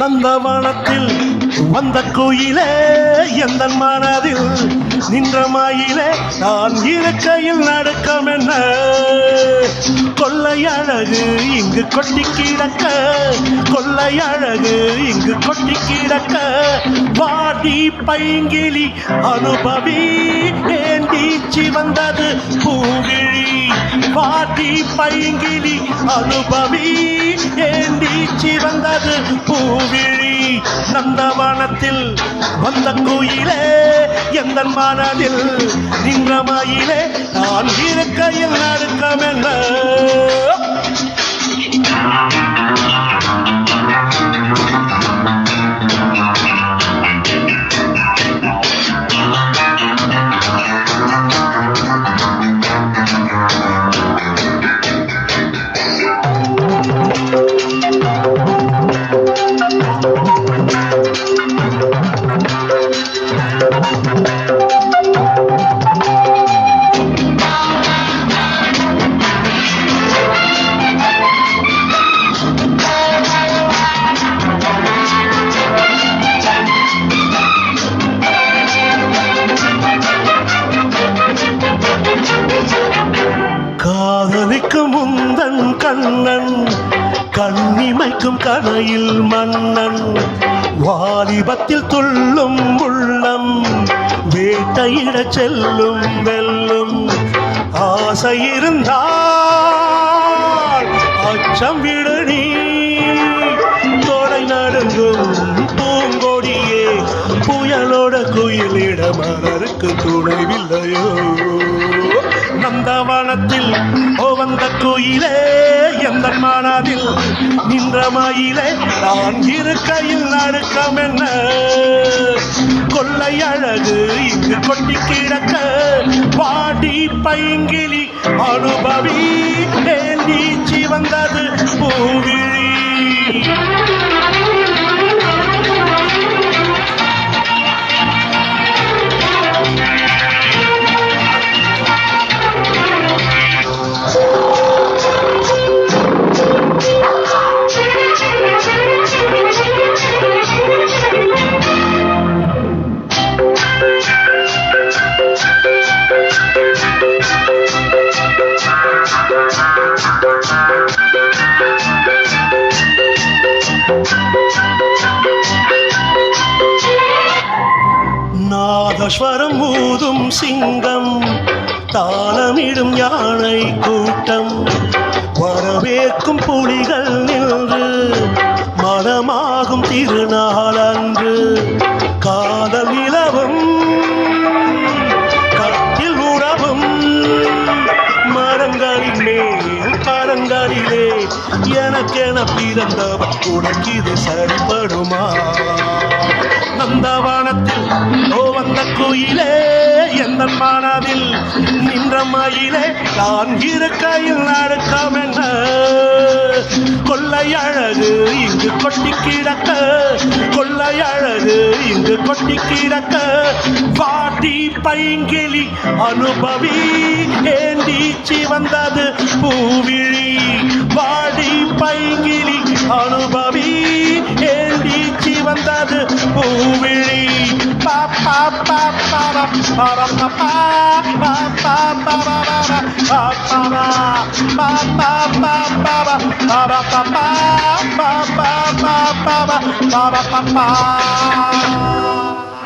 நந்தவனத்தில் வந்த கோயிலே எந்த மனதில் நின்ற மாயிலே நான் இருக்கையில் நடக்கம் என்ன கொள்ளை அழகு இங்கு கொட்டி கிடக்க கொள்ளை அழகு இங்கு கொட்டி கிடக்க வாடி பைங்கிளி அனுபவி ஏந்தீச்சி வந்தது பூவிழி வாடி பைங்கிளி அனுபவி ஏந்தீச்சி வந்தது பூவிழி நந்தவனத்தில் வந்த கோயிலே எந்த மனதில் நின்ற மயிலே நான் இருக்கையில் நடுக்கம் என்ன காதலிக்கும் முந்தன் கண்ணன் கண்ணிமைக்கும் கனையில் மன்னன் வாலிபத்தில் துள்ளும் உள்ளம் வேட்டையிட செல்லும் வெல்லும் ஆசை இருந்தால் அச்சம் விடணி தொலை நடுங்கும் பூங்கொடியே புயலோட குயிலிட மலருக்கு துணைவில்லையோ நந்தவனத்தில் வந்த கோயிலே எந்த மனதில் நின்ற மயிலே நான் இருக்கையில் நடுக்கம் என்ன கொள்ளை அழகு இங்கு கொட்டி கிடக்க வாடி பைங்கிளி அனுபவி ஏந்தீச்சி வந்தது பூவிழி நாதஸ்வரம் ஊதும் சிங்கம் தாளமிடும் யானை கூட்டம் வரவேற்கும் புலிகள் நின்று மனமாகும் திருநாள் அன்று காதல் நிலவும் கட்டில் உறவும் மரங்களின் மேல் பரங்களிலே எனக்கென பிறந்தவர் உனக்கு இது சரிபடுமா நந்தவனத்தில் வந்த கோயிலே எந்த மனதில் நின்ற மயிலே நான் இருக்கையில் நடுக்கம் என்ன கொள்ளை அழகு இங்கு கொட்டி கிடக்க கொள்ளை அழகு இங்கு கொட்டி கிடக்க வாடி பைங்கிளி அனுபவி ஏந்தீச்சி வந்தது பூவிழி வாடி பைங்கிளி அனுபவி ஏந்தீச்சி வந்தது பூவிழி பாப்பா பாப்பா பாப்பா பாப்பா பாப்பா பாப்பா பாப்பா பாப்பா